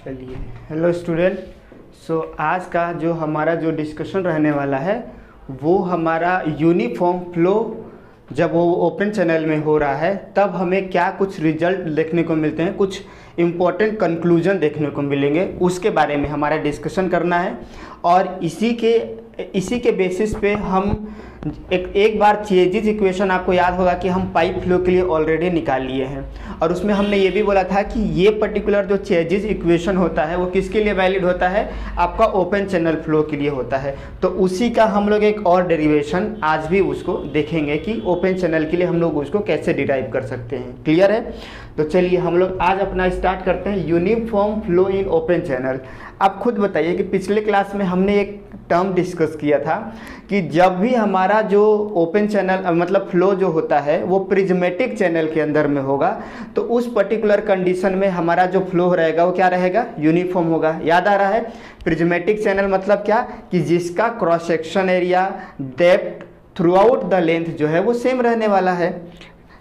चलिए, hello student. आज का जो हमारा जो डिस्कशन रहने वाला है वो हमारा यूनिफॉर्म फ्लो जब वो ओपन चैनल में हो रहा है तब हमें क्या कुछ रिजल्ट देखने को मिलते हैं, कुछ इम्पोर्टेंट कंक्लूजन देखने को मिलेंगे, उसके बारे में हमारा डिस्कशन करना है। और इसी के बेसिस पे हम एक बार चेजिस इक्वेशन आपको याद होगा कि हम पाइप फ्लो के लिए ऑलरेडी निकाल लिए हैं, और उसमें हमने ये भी बोला था कि ये पर्टिकुलर जो चेजिस इक्वेशन होता है वो किसके लिए वैलिड होता है, आपका ओपन चैनल फ्लो के लिए होता है। तो उसी का हम लोग एक और डेरिवेशन आज भी उसको देखेंगे कि ओपन चैनल के लिए हम लोग उसको कैसे डिराइव कर सकते हैं। क्लियर है? तो चलिए हम लोग आज अपना स्टार्ट करते हैं uniform flow in open channel. आप खुद बताइए कि पिछले क्लास में हमने एक टर्म डिस्कस किया था कि जब भी हमारा जो ओपन चैनल मतलब फ्लो जो होता है वो प्रिज्मेटिक चैनल के अंदर में होगा तो उस पर्टिकुलर कंडीशन में हमारा जो फ्लो रहेगा वो क्या रहेगा, यूनिफॉर्म होगा। याद आ रहा है? प्रिज्मेटिक चैनल मतलब क्या कि जिसका cross section area depth through out the length जो है वो सेम रहने वाला है,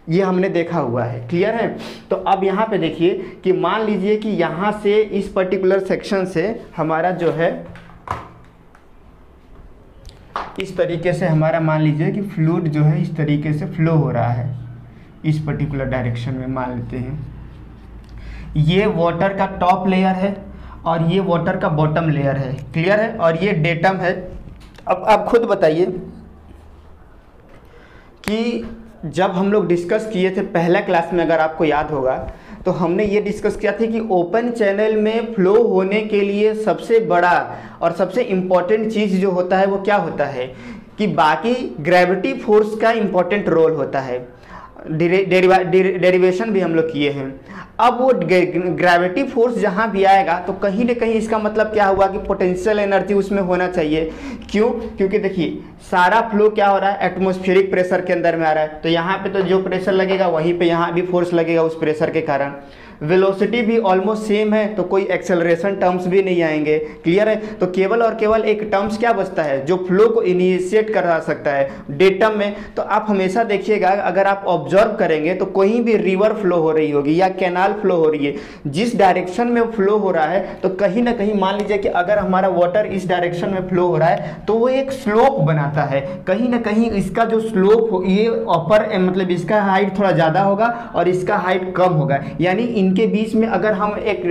ये हमने देखा हुआ है। क्लियर है? तो अब यहाँ पे देखिए कि मान लीजिए कि यहाँ से इस पर्टिकुलर सेक्शन से हमारा जो है इस तरीके से हमारा मान लीजिए कि फ्लूइड जो है इस तरीके से फ्लो हो रहा है, इस पर्टिकुलर डायरेक्शन में मान लेते हैं। ये वाटर का टॉप लेयर है और ये वाटर का बॉटम लेयर है। क्लियर है? और ये डेटम है। अब आप खुद बताइए कि जब हम लोग डिस्कस किए थे पहला क्लास में, अगर आपको याद होगा, तो हमने ये डिस्कस किया था कि ओपन चैनल में फ्लो होने के लिए सबसे बड़ा और सबसे इम्पॉर्टेंट चीज़ जो होता है वो क्या होता है कि बाकी ग्रेविटी फोर्स का इम्पॉर्टेंट रोल होता है। डेरिवेशन भी हम लोग किए हैं। अब वो ग्रेविटी फोर्स जहाँ भी आएगा तो कहीं ना कहीं इसका मतलब क्या हुआ कि पोटेंशियल एनर्जी उसमें होना चाहिए। क्यों? क्योंकि देखिए सारा फ्लो क्या हो रहा है, एटमॉस्फेरिक प्रेशर के अंदर में आ रहा है, तो यहाँ पे तो जो प्रेशर लगेगा वहीं पे यहाँ भी फोर्स लगेगा उस प्रेशर के कारण। वेलोसिटी भी ऑलमोस्ट सेम है तो कोई एक्सेलरेशन टर्म्स भी नहीं आएंगे। क्लियर है? तो केवल और केवल एक टर्म्स क्या बचता है जो फ्लो को इनिशिएट करा सकता है, डेटम में। तो आप हमेशा देखिएगा, अगर आप ऑब्जर्व करेंगे तो कहीं भी रिवर फ्लो हो रही होगी या कैनाल फ्लो हो रही है, जिस डायरेक्शन में फ्लो हो रहा है तो कहीं ना कहीं मान लीजिए कि अगर हमारा वाटर इस डायरेक्शन में फ्लो हो रहा है तो वो एक स्लोप बनाता है। कहीं ना कहीं इसका जो स्लोप ये अपर मतलब इसका हाइट थोड़ा ज़्यादा होगा और इसका हाइट कम होगा, यानी के बीच में अगर हम एक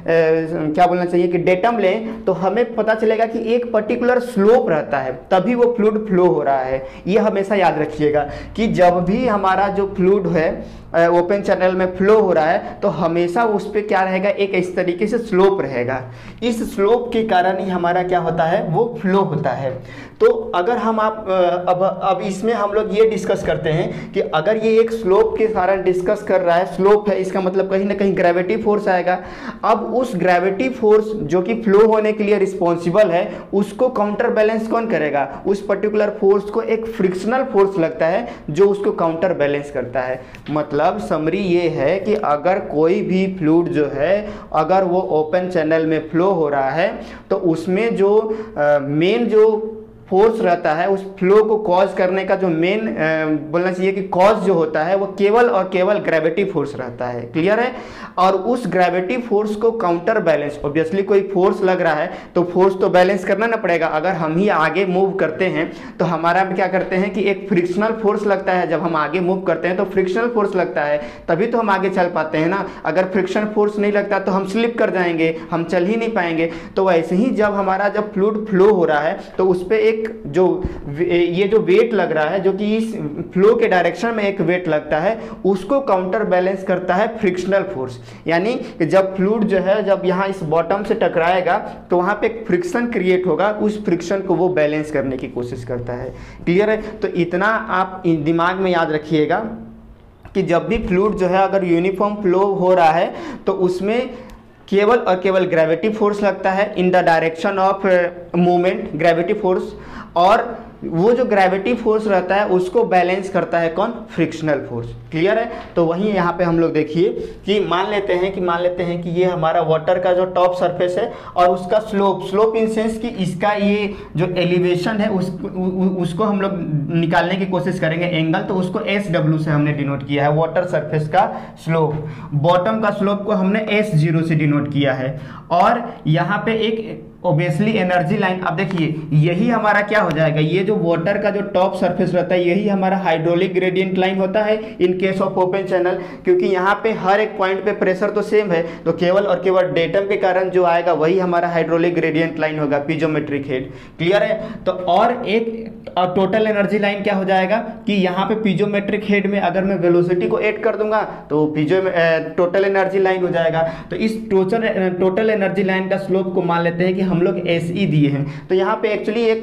क्या बोलना चाहिए कि डेटम लें तो हमें पता चलेगा कि एक पर्टिकुलर स्लोप रहता है, तभी वो फ्लूइड फ्लो हो रहा है। ये हमेशा याद रखिएगा कि जब भी हमारा जो फ्लूइड है ओपन चैनल में फ्लो हो रहा है तो हमेशा उस पर क्या रहेगा, एक इस तरीके से स्लोप रहेगा। इस स्लोप के कारण ही हमारा क्या होता है, वो फ्लो होता है। तो अगर हम अब इसमें हम लोग ये डिस्कस करते हैं कि अगर ये एक स्लोप के कारण डिस्कस कर रहा है, स्लोप है इसका मतलब कहीं ना कहीं ग्रेविटी फोर्स आएगा। अब उस ग्रेविटी फोर्स जो कि फ्लो होने के लिए रिस्पॉन्सिबल है उसको काउंटर बैलेंस कौन करेगा, उस पर्टिकुलर फोर्स को एक फ्रिक्शनल फोर्स लगता है जो उसको काउंटर बैलेंस करता है। मतलब समरी ये है कि अगर कोई भी फ्लूइड जो है अगर वो ओपन चैनल में फ्लो हो रहा है तो उसमें जो मेन जो फोर्स रहता है उस फ्लो को कॉज करने का जो मेन बोलना चाहिए कि कॉज जो होता है वो केवल और केवल ग्रेविटी फोर्स रहता है। क्लियर है? और उस ग्रेविटी फोर्स को काउंटर बैलेंस, ऑब्वियसली कोई फोर्स लग रहा है तो फोर्स तो बैलेंस करना ना पड़ेगा। अगर हम ही आगे मूव करते हैं तो हमारा क्या करते हैं कि एक फ्रिक्शनल फोर्स लगता है। जब हम आगे मूव करते हैं तो फ्रिक्शनल फोर्स लगता है, तभी तो हम आगे चल पाते हैं ना। अगर फ्रिक्शन फोर्स नहीं लगता तो हम स्लिप कर जाएंगे, हम चल ही नहीं पाएंगे। तो वैसे ही जब हमारा जब फ्लूइड फ्लो हो रहा है तो उस पर जो ये जो वेट लग रहा है, जो कि इस फ्लो के डायरेक्शन में एक वेट लगता है, उसको काउंटर बैलेंस करता है फ्रिक्शनल फोर्स। यानी कि जब फ्लूइड जो है जब यहाँ इस बॉटम से टकराएगा तो वहाँ पे एक फ्रिक्शन क्रिएट होगा, उस फ्रिक्शन को वो बैलेंस करने की कोशिश करता है। क्लियर है? तो इतना आप दिमाग में याद रखिएगा कि जब भी फ्लूइड जो है अगर यूनिफॉर्म फ्लो हो रहा है तो उसमें केवल और केवल ग्रेविटी फोर्स लगता है in the direction of movement, gravity force. और वो जो ग्रेविटी फोर्स रहता है उसको बैलेंस करता है कौन? Frictional force. क्लियर है? तो वहीं यहाँ पे हम लोग देखिए कि मान लेते हैं कि ये हमारा वाटर का जो टॉप सरफेस है और उसका स्लोप इन सेंस कि इसका ये जो एलिवेशन है उसको हम लोग निकालने की कोशिश करेंगे एंगल, तो उसको SW से हमने डिनोट किया है वाटर सरफेस का स्लोप। बॉटम का स्लोप को हमने S0 से डिनोट किया है। और यहाँ पे एक ऑब्वियसली एनर्जी लाइन, अब देखिए यही हमारा क्या हो जाएगा, ये जो वाटर का जो टॉप सरफेस रहता है यही हमारा हाइड्रोलिक ग्रेडियंट लाइन होता है in case of open channel, क्योंकि यहाँ पे हर एक पॉइंट पे प्रेशर तो सेम है, तो केवल और केवल डेटम के कारण जो आएगा वही हमारा हाइड्रोलिक ग्रेडियंट लाइन होगा, पीजोमेट्रिक हेड। क्लियर है? तो और एक टोटल एनर्जी लाइन क्या हो जाएगा कि यहाँ पे पीजोमेट्रिक हेड में अगर मैं वेलोसिटी को ऐड कर दूंगा तो टोटल एनर्जी लाइन हो जाएगा। तो इस टोटल एनर्जी लाइन का स्लोप को मान लेते हैं कि हम लोग SE दिए हैं, तो यहाँ पे एक्चुअली एक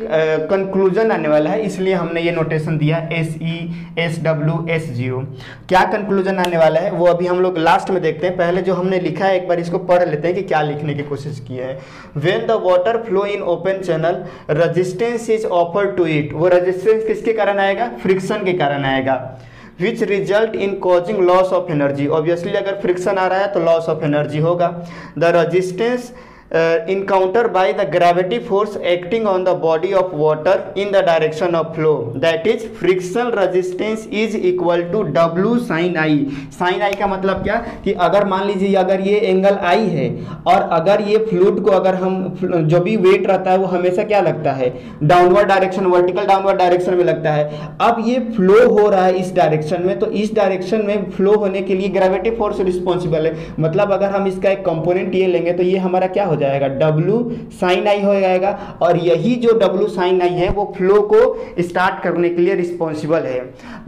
कंक्लूजन आने वाला है, इसलिए हमने ये नोटेशन दिया SE SW S0। क्या कंक्लूजन आने वाला है वो अभी हम लोग लास्ट में देखते हैं, पहले जो हमने लिखा है एक बार इसको पढ़ लेते हैं कि क्या लिखने की कोशिश की है। When the water flow in open channel resistance is offered to it, वो रेजिस्टेंस किसके कारण आएगा? फ्रिक्शन के कारण आएगा। Which result in causing loss of energy, obviously अगर फ्रिक्शन आ रहा है तो लॉस ऑफ एनर्जी होगा। The resistance encountered by the gravity force acting on the body of water in the direction of flow, that is frictional resistance is equal to W sin I। sin I का मतलब क्या कि अगर मान लीजिए अगर ये एंगल I है और अगर ये फ्लूइड को अगर हम जो भी वेट रहता है वो हमेशा क्या लगता है? Downward direction, vertical downward direction में लगता है। अब ये फ्लो हो रहा है इस डायरेक्शन में, तो इस डायरेक्शन में फ्लो होने के लिए ग्रेविटी फोर्स रिस्पॉन्सिबल है। मतलब अगर हम इसका एक कंपोनेंट ये लेंगे तो ये हमारा क्या हो जाएगा? W sin I हो जाएगा, और यही जो W sin I है वो फ्लो को स्टार्ट करने के लिए रिस्पॉन्सिबल है।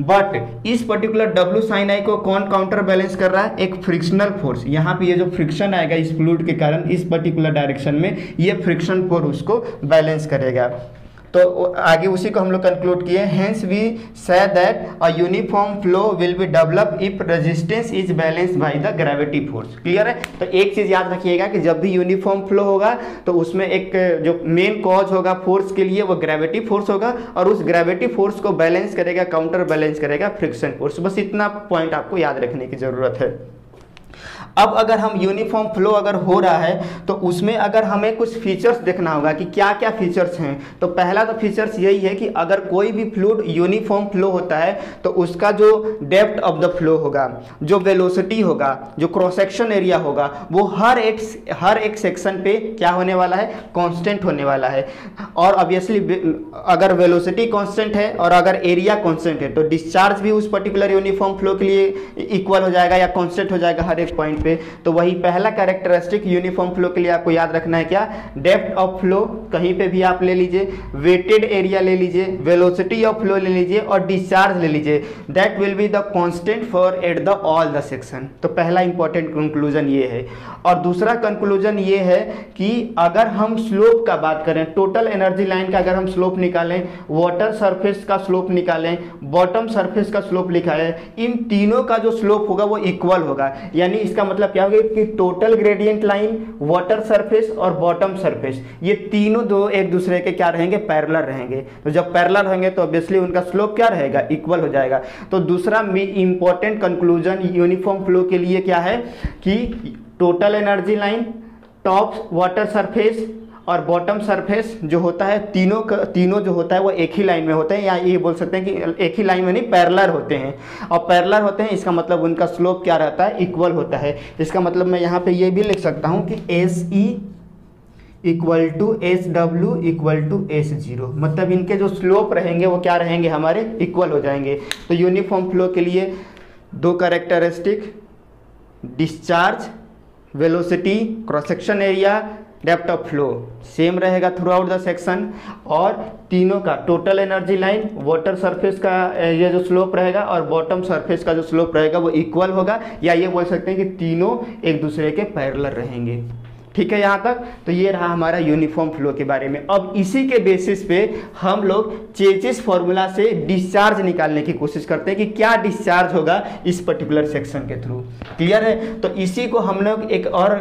बट इस पर्टिकुलर W sin I को कौन काउंटर बैलेंस कर रहा है? एक फ्रिक्शनल फोर्स। यहाँ पे ये जो फ्रिक्शन आएगा इस फ्लूइड के कारण इस पर्टिकुलर डायरेक्शन में, ये फ्रिक्शन फोर्स उसको बैलेंस करेगा। तो आगे उसी को हम लोग कंक्लूड किए, hence we say that a uniform flow will be develop if resistance is balanced by the gravity force. Clear है? तो एक चीज याद रखिएगा कि जब भी यूनिफॉर्म फ्लो होगा तो उसमें एक जो मेन कॉज होगा फोर्स के लिए वो ग्रेविटी फोर्स होगा, और उस ग्रेविटी फोर्स को बैलेंस करेगा, काउंटर बैलेंस करेगा फ्रिक्शन फोर्स। बस इतना पॉइंट आपको याद रखने की जरूरत है। अब अगर हम यूनिफॉर्म फ्लो अगर हो रहा है तो उसमें अगर हमें कुछ फीचर्स देखना होगा कि क्या क्या फीचर्स हैं, तो पहला तो फीचर्स यही है कि अगर कोई भी फ्लूइड यूनिफॉर्म फ्लो होता है तो उसका जो डेप्थ ऑफ द फ्लो होगा, जो वेलोसिटी होगा, जो क्रॉस सेक्शन एरिया होगा, वो हर एक सेक्शन पे क्या होने वाला है? कांस्टेंट होने वाला है। और ऑब्वियसली अगर वेलोसिटी कांस्टेंट है और अगर एरिया कांस्टेंट है तो डिस्चार्ज भी उस पर्टिकुलर यूनिफॉर्म फ्लो के लिए इक्वल हो जाएगा या कांस्टेंट हो जाएगा हर एक पॉइंट पे। तो वही पहला कैरेक्टरिस्टिक यूनिफॉर्म फ्लो के लिए आपको याद रखना है क्या? डेप्थ ऑफ फ्लो कहीं पे भी आप ले लीजिए, वेटेड एरिया ले लीजिए, वेलोसिटी ऑफ फ्लो ले लीजिए और डिस्चार्ज ले लीजिए, that will be the constant for at the all the section. तो पहला इंपॉर्टेंट कंक्लूजन ये है। और दूसरा कंक्लूजन ये है कि अगर हम स्लोप का बात करें, टोटल एनर्जी लाइन का अगर हम स्लोप निकालें, वाटर सरफेस का स्लोप निकालें, बॉटम सरफेस का स्लोप निकालें, इन तीनों का जो स्लोप होगा वो इक्वल होगा। यानी इसका मतलब क्या होगा कि total gradient line, water surface और बॉटम सरफेस, ये तीनों दो एक दूसरे के क्या रहेंगे? पैरेलल रहेंगे। तो जब पैरेलल रहेंगे तो ऑब्वियसली उनका स्लोप क्या रहेगा? इक्वल हो जाएगा। तो दूसरा इंपॉर्टेंट कंक्लूजन यूनिफॉर्म फ्लो के लिए क्या है कि total energy line, top water surface और बॉटम सरफेस जो होता है, तीनों जो होता है वो एक ही लाइन में होते हैं, या ये बोल सकते हैं कि एक ही लाइन में नहीं, पैरेलल होते हैं। और पैरेलल होते हैं इसका मतलब उनका स्लोप क्या रहता है? इक्वल होता है। इसका मतलब मैं यहाँ पे ये भी लिख सकता हूँ कि SE equal to SW equal to S0, मतलब इनके जो स्लोप रहेंगे वो क्या रहेंगे? हमारे इक्वल हो जाएंगे। तो यूनिफॉर्म फ्लो के लिए दो characteristic, discharge, velocity, cross section area, depth of flow same रहेगा थ्रू आउट द सेक्शन, और तीनों का total energy line, water surface का ये जो स्लोप रहेगा और बॉटम सरफेस का जो स्लोप रहेगा वो इक्वल होगा, या ये बोल सकते हैं कि तीनों एक दूसरे के पैरेलल रहेंगे। ठीक है यहाँ तक। तो ये रहा हमारा यूनिफॉर्म फ्लो के बारे में। अब इसी के बेसिस पे हम लोग चेचिस फॉर्मूला से डिस्चार्ज निकालने की कोशिश करते हैं कि क्या डिस्चार्ज होगा इस पर्टिकुलर सेक्शन के थ्रू। क्लियर है। तो इसी को हम लोग एक और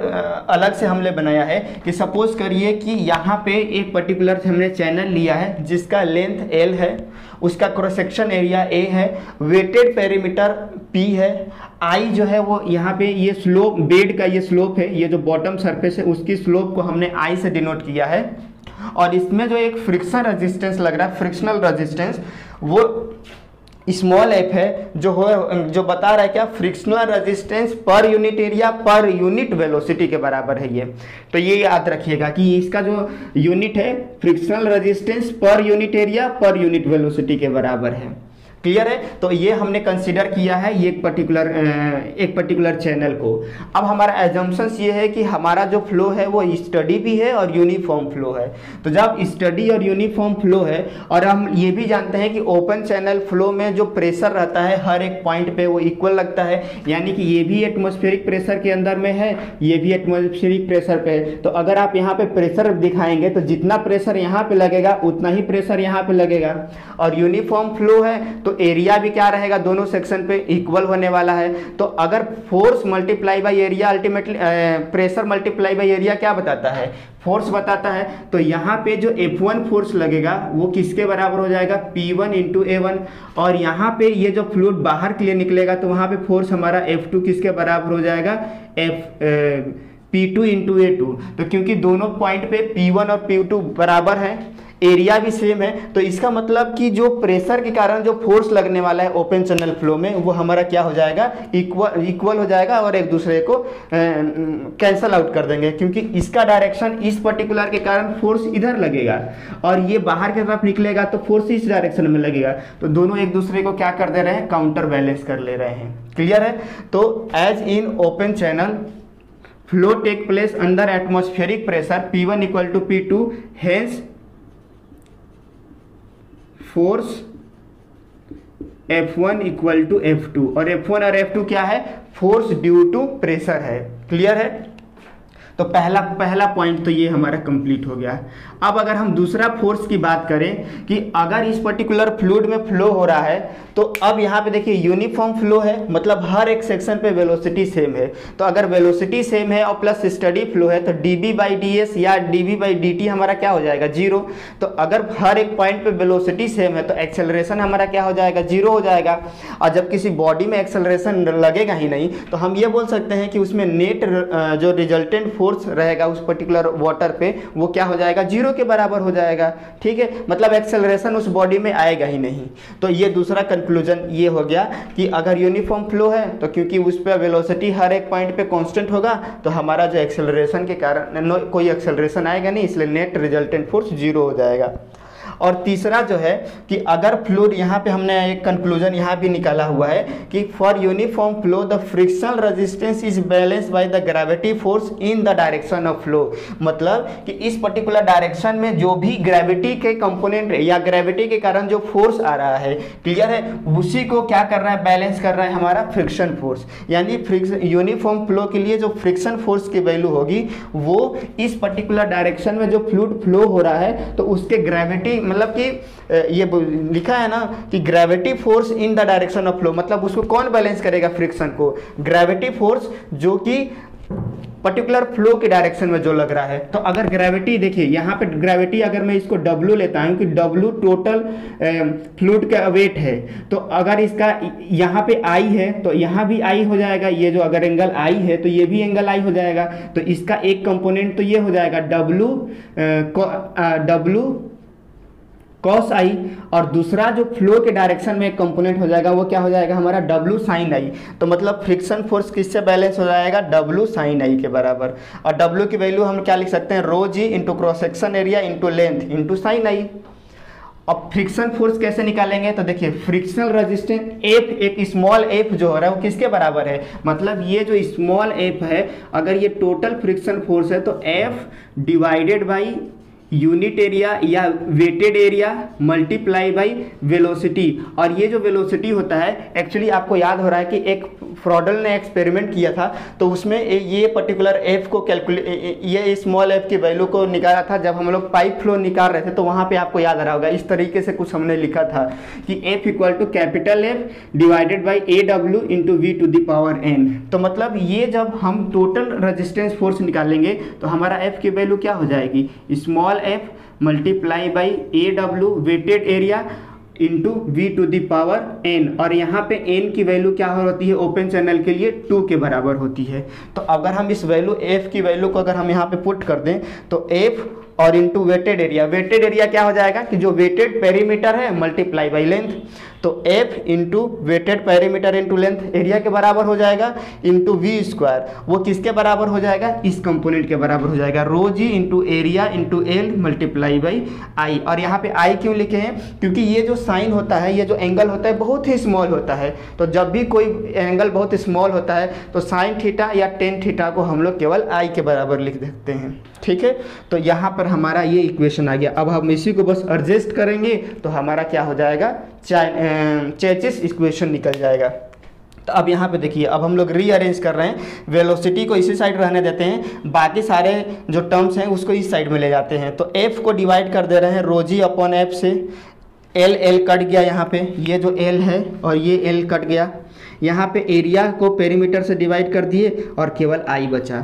अलग से हमने बनाया है कि सपोज करिए कि यहाँ पे एक पर्टिकुलर हमने चैनल लिया है जिसका लेंथ L है, उसका क्रॉस सेक्शन एरिया A है, वेटेड पेरीमीटर P है, I जो है वो यहाँ पे ये स्लोप बेड का ये स्लोप है, ये जो बॉटम सरफेस है उसकी स्लोप को हमने I से डिनोट किया है, और इसमें जो एक फ्रिक्शन रेजिस्टेंस लग रहा है, फ्रिक्शनल रेजिस्टेंस, वो स्मॉल f है, जो बता रहा है क्या, frictional resistance per unit area per unit velocity के बराबर है ये। तो ये याद रखिएगा कि इसका जो यूनिट है frictional resistance per unit area per unit velocity के बराबर है। क्लियर है। तो ये हमने कंसीडर किया है ये एक पर्टिकुलर चैनल को। अब हमारा एजम्पशंस ये है कि हमारा जो फ्लो है वो स्टडी भी है और यूनिफॉर्म फ्लो है। तो जब स्टडी और यूनिफॉर्म फ्लो है, और हम ये भी जानते हैं कि ओपन चैनल फ्लो में जो प्रेशर रहता है हर एक पॉइंट पे वो इक्वल लगता है, यानी कि ये भी एटमॉस्फेरिक प्रेशर के अंदर में है, ये भी एटमॉस्फेरिक प्रेशर पे है। तो अगर आप यहाँ पे प्रेशर दिखाएंगे तो जितना प्रेशर यहाँ पे लगेगा उतना ही प्रेशर यहाँ पे लगेगा। और यूनिफॉर्म फ्लो है तो एरिया भी क्या रहेगा, दोनों सेक्शन पे इक्वल होने वाला है। तो अगर force multiply by area, ultimately pressure multiply by area क्या बताता है, फोर्स बताता है। तो यहाँ पे जो F1 फोर्स लगेगा वो किसके बराबर हो जाएगा, P1 इंटू A1। और यहाँ पे ये जो फ्लूइड बाहर के लिए निकलेगा तो वहाँ पे फोर्स हमारा F2 किसके बराबर हो जाएगा, P2 इंटू A2। तो क्योंकि दोनों पॉइंट पे P1 और P2 बराबर है, एरिया भी सेम है, तो इसका मतलब कि जो प्रेशर के कारण जो फोर्स लगने वाला है ओपन चैनल फ्लो में वो हमारा क्या हो जाएगा, इक्वल हो जाएगा, और एक दूसरे को कैंसल आउट कर देंगे। क्योंकि इसका डायरेक्शन इस पर्टिकुलर के कारण फोर्स इधर लगेगा और ये बाहर की तरफ निकलेगा तो फोर्स इस डायरेक्शन में लगेगा। तो दोनों एक दूसरे को क्या कर दे रहे हैं, काउंटर बैलेंस कर ले रहे हैं। क्लियर है। तो as in open channel flow take place under atmospheric pressure P1 equal to P2, hence force F1 equal to F2, और F1 और F2 क्या है, फोर्स ड्यू टू प्रेशर है। क्लियर है। तो पहला पॉइंट तो ये हमारा कंप्लीट हो गया। अब अगर हम दूसरा फोर्स की बात करें कि अगर इस पर्टिकुलर फ्लूइड में फ्लो हो रहा है, तो अब यहाँ पे देखिए यूनिफॉर्म फ्लो है, मतलब हर एक सेक्शन पे वेलोसिटी सेम है। तो अगर वेलोसिटी सेम है और प्लस स्टडी फ्लो है तो dB/ds या dV/dt हमारा क्या हो जाएगा, 0। तो अगर हर एक पॉइंट पे वेलोसिटी सेम है तो एक्सेलरेशन हमारा क्या हो जाएगा, 0 हो जाएगा। और जब किसी बॉडी में एक्सेलरेशन लगेगा ही नहीं तो हम ये बोल सकते हैं कि उसमें नेट जो रिजल्टेंट फोर्स रहेगा उस पर्टिकुलर वाटर पे वो क्या हो जाएगा, 0 के बराबर हो जाएगा। ठीक है, मतलब एक्सेलरेशन उस बॉडी में आएगा ही नहीं। तो ये दूसरा कंक्लूजन ये हो गया कि अगर यूनिफॉर्म फ्लो है तो क्योंकि उस पर वेलोसिटी हर एक पॉइंट पे कांस्टेंट होगा तो हमारा जो एक्सेलरेशन के कारण कोई एक्सेलरेशन आएगा नहीं, इसलिए नेट रिजल्टेंट फोर्स 0 हो जाएगा। और तीसरा जो है कि अगर फ्लूइड, यहाँ पे हमने एक कंक्लूजन यहाँ भी निकाला हुआ है कि for uniform flow the frictional resistance is balance bye the gravity force in the direction of flow. मतलब कि इस पर्टिकुलर डायरेक्शन में जो भी ग्रेविटी के कंपोनेंट या ग्रेविटी के कारण जो फोर्स आ रहा है, क्लियर है, उसी को क्या कर रहा है, बैलेंस कर रहा है हमारा फ्रिक्शन फोर्स। यानी यूनिफॉर्म फ्लो के लिए जो फ्रिक्शन फोर्स की वैल्यू होगी वो इस पर्टिकुलर डायरेक्शन में जो फ्लूइड फ्लो हो रहा है तो उसके ग्रेविटी, मतलब कि ये लिखा है ना कि gravity force in the direction of flow, मतलब उसको कौन बैलेंस करेगा, फ्रिक्शन को, ग्रेविटी फोर्स जो कि पर्टिकुलर फ्लो के डायरेक्शन में जो लग रहा है। तो अगर ग्रेविटी देखिए यहाँ पे ग्रेविटी अगर मैं इसको W लेता हूँ कि W टोटल फ्लूइड का वेट है, तो अगर इसका यहाँ पे I है तो यहाँ भी I हो जाएगा, ये जो अगर एंगल I है तो ये भी एंगल I हो जाएगा। तो इसका एक कंपोनेंट तो ये हो जाएगा W cos I, और दूसरा जो फ्लो के डायरेक्शन में एक कंपोनेंट हो जाएगा वो क्या हो जाएगा हमारा W sin I। तो मतलब फ्रिक्शन फोर्स किससे बैलेंस हो जाएगा, W sin I के बराबर। और W की वैल्यू हम क्या लिख सकते हैं, ρg into cross section area into length into sin I। अब फ्रिक्शन फोर्स कैसे निकालेंगे, तो देखिए फ्रिक्शनल रेजिस्टेंस F, एक स्मॉल f जो हो रहा है वो किसके बराबर है, मतलब ये जो स्मॉल f है अगर ये टोटल फ्रिक्शन फोर्स है तो F divided by unit area या weighted area multiply by velocity. और ये जो वेलोसिटी होता है एक्चुअली आपको याद हो रहा है कि एक फ्रॉडल ने एक्सपेरिमेंट किया था, तो उसमें ये पर्टिकुलर एफ को ये स्मॉल एफ की वैल्यू को निकाला था। जब हम लोग पाइप फ्लो निकाल रहे थे तो वहाँ पे आपको याद आ रहा होगा इस तरीके से कुछ हमने लिखा था कि F equal to capital F divided by A W into V to the power N. तो मतलब ये जब हम टोटल रेजिस्टेंस फोर्स निकालेंगे तो हमारा एफ की वैल्यू क्या हो जाएगी, small F multiply by A W wetted area into V to the power N. और यहाँ पे एन की वैल्यू क्या होती है ओपन चैनल के लिए 2 के बराबर होती है। तो अगर हम इस वैल्यू एफ की वैल्यू को अगर हम यहाँ पे पुट कर दें तो एफ और इंटू वेटेड एरिया क्या हो जाएगा कि जो वेटेड पेरीमीटर है मल्टीप्लाई बाई लेंथ, तो F into wetted perimeter into length area के बराबर हो जाएगा इंटू वी स्क्वायर। वो किसके बराबर हो जाएगा, इस कंपोनेंट के बराबर हो जाएगा, rho g into area into L multiply by I. और यहाँ पे आई क्यों लिखे हैं, क्योंकि ये जो साइन होता है, ये जो एंगल होता है बहुत ही स्मॉल होता है। तो जब भी कोई एंगल बहुत स्मॉल होता है तो साइन थीटा या टेन थीटा को हम लोग केवल आई के बराबर लिख देते हैं। ठीक है, तो यहाँ पर हमारा ये इक्वेशन आ गया। अब हम इसी को बस एडजस्ट करेंगे तो हमारा क्या हो जाएगा, चेचिस इक्वेशन निकल जाएगा। तो अब यहाँ पे देखिए, अब हम लोग रीअरेंज कर रहे हैं, वेलोसिटी को इसी साइड रहने देते हैं, बाकी सारे जो टर्म्स हैं उसको इस साइड में ले जाते हैं। तो एफ को डिवाइड कर दे रहे हैं रो जी अपॉन एफ से, एल कट गया यहाँ पे, ये जो एल है और ये एल कट गया। यहाँ पे एरिया को पेरीमीटर से डिवाइड कर दिए और केवल आई बचा।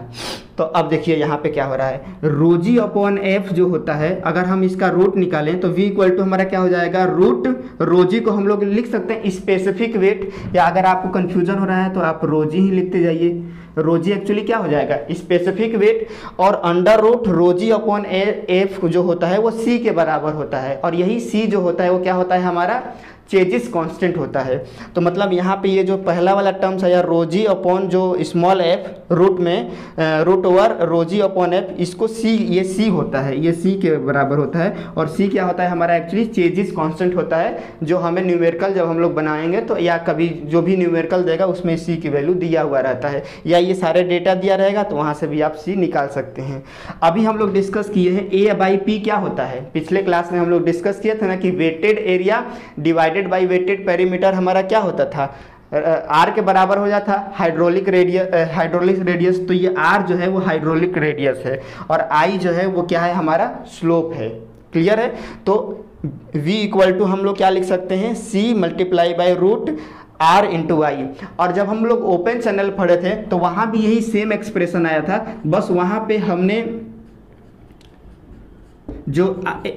तो अब देखिए यहाँ पे क्या हो रहा है, रोजी अपॉन एफ जो होता है, अगर हम इसका रूट निकालें तो v इक्वल टू हमारा क्या हो जाएगा, रूट रोजी को हम लोग लिख सकते हैं स्पेसिफिक वेट, या अगर आपको कंफ्यूजन हो रहा है तो आप रोजी ही लिखते जाइए। रोजी एक्चुअली क्या हो जाएगा, स्पेसिफिक वेट, और अंडर रूट रोजी अपॉन एफ जो होता है वो c के बराबर होता है। और यही c जो होता है वो क्या होता है, हमारा चेजिस कांस्टेंट होता है। तो मतलब यहाँ पे ये जो पहला वाला टर्म्स है या रोजी अपॉन जो स्मॉल एफ रूट में रूट ओवर रोजी अपॉन एफ, इसको सी, ये सी होता है, ये सी के बराबर होता है। और सी क्या होता है हमारा, एक्चुअली चेजिस कांस्टेंट होता है, जो हमें न्यूमेरिकल जब हम लोग बनाएंगे तो या कभी जो भी न्यूमेरिकल देगा उसमें सी की वैल्यू दिया हुआ रहता है, या ये सारे डेटा दिया रहेगा तो वहाँ से भी आप सी निकाल सकते हैं। अभी हम लोग डिस्कस किए हैं ए बाई पी क्या होता है, पिछले क्लास में हम लोग डिस्कस किए थे ना कि wetted area divided by wetted perimeter हमारा क्या होता था, आर के बराबर हो जाता हाइड्रोलिक रेडियस। तो ये आर जो है वो हाइड्रोलिक रेडियस है और आई जो है वो क्या है, हमारा स्लोप है। क्लियर है, तो v इक्वल टू हम लोग क्या लिख सकते हैं, c multiply by root R into I. और जब हम लोग ओपन चैनल पढ़े थे तो वहाँ भी यही सेम एक्सप्रेशन आया था, बस वहाँ पे हमने जो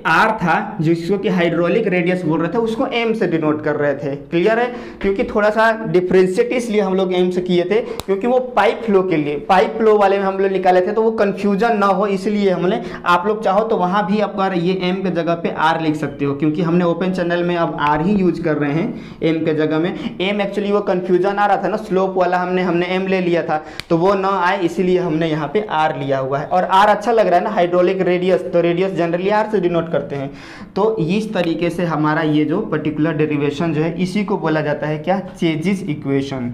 आर था जिसको कि हाइड्रोलिक रेडियस बोल रहे थे उसको एम से डिनोट कर रहे थे। क्लियर है, क्योंकि थोड़ा सा डिफ्रेंशिएट इसलिए हम लोग एम से किए थे क्योंकि वो पाइप फ्लो के लिए, पाइप फ्लो वाले में हम लोग निकाले थे तो वो कंफ्यूजन ना हो इसलिए हमने। आप लोग चाहो तो वहाँ भी आप ये एम के जगह पे आर लिख सकते हो, क्योंकि हमने ओपन चैनल में अब आर ही यूज कर रहे हैं एम के जगह में। एम एक्चुअली वो कंफ्यूजन आ रहा था ना, स्लोप वाला हमने एम ले लिया था तो वो ना आए इसीलिए हमने यहाँ पे आर लिया हुआ है। और आर अच्छा लग रहा है ना, हाइड्रोलिक रेडियस, तो रेडियस जनरली आर से डिनोट करते हैं। तो इस तरीके से हमारा ये जो पर्टिकुलर डेरिवेशन जो है इसी को बोला जाता है क्या, चेजिस इक्वेशन।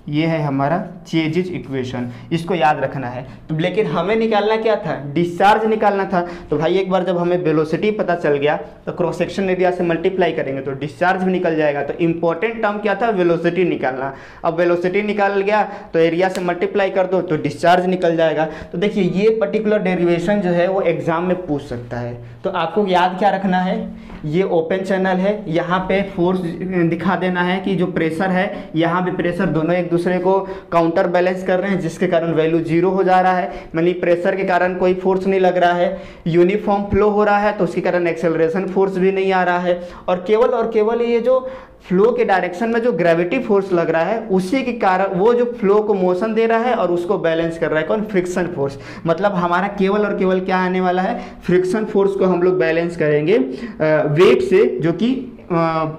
ये है हमारा चेजिस इक्वेशन, इसको याद रखना है। तो लेकिन हमें निकालना क्या था, डिस्चार्ज निकालना था। तो भाई एक बार जब हमें वेलोसिटी पता चल गया तो क्रॉस सेक्शन एरिया से मल्टीप्लाई करेंगे तो डिस्चार्ज भी निकल जाएगा। तो इंपॉर्टेंट टर्म क्या था, वेलोसिटी निकालना। अब वेलोसिटी निकाल गया तो एरिया से मल्टीप्लाई कर दो तो डिस्चार्ज निकल जाएगा। तो देखिए ये पर्टिकुलर डेरिवेशन जो है वो एग्जाम में पूछ सकता है। तो आपको याद क्या रखना है, ये ओपन चैनल है, यहाँ पे फोर्स दिखा देना है कि जो प्रेशर है यहाँ पे प्रेशर दोनों एक दूसरे को काउंटर बैलेंस कर रहे हैं, जिसके कारण वैल्यू 0 हो जा रहा है, यानी प्रेशर के कारण कोई फोर्स नहीं लग रहा है। यूनिफॉर्म फ्लो हो रहा है तो उसके कारण एक्सेलरेशन फोर्स भी नहीं आ रहा है। और केवल ये जो फ्लो के डायरेक्शन में जो ग्रेविटी फोर्स लग रहा है उसी के कारण वो जो फ्लो को मोशन दे रहा है और उसको बैलेंस कर रहा है कौन, फ्रिक्शन फोर्स। मतलब हमारा केवल और केवल क्या आने वाला है, फ्रिक्शन फोर्स को हम लोग बैलेंस करेंगे वेट से, जो कि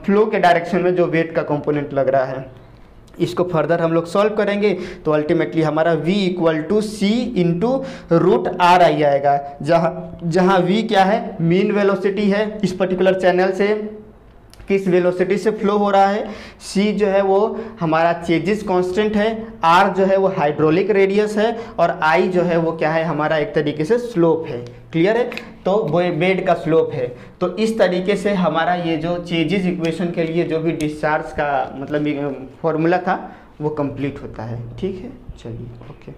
फ्लो के डायरेक्शन में जो वेट का कंपोनेंट लग रहा है। इसको फर्दर हम लोग सॉल्व करेंगे तो अल्टीमेटली हमारा v इक्वल टू C into root R I आएगा, जहाँ v क्या है, मीन वेलोसिटी है इस पर्टिकुलर चैनल से किस वेलोसिटी से फ्लो हो रहा है, c जो है वो हमारा चेजिस कांस्टेंट है, r जो है वो हाइड्रोलिक रेडियस है, और i जो है वो क्या है हमारा एक तरीके से स्लोप है। क्लियर है, तो वो बेड का स्लोप है। तो इस तरीके से हमारा ये जो चेजिस इक्वेशन के लिए जो भी डिस्चार्ज का मतलब फॉर्मूला था वो कंप्लीट होता है। ठीक है, चलिए ओके।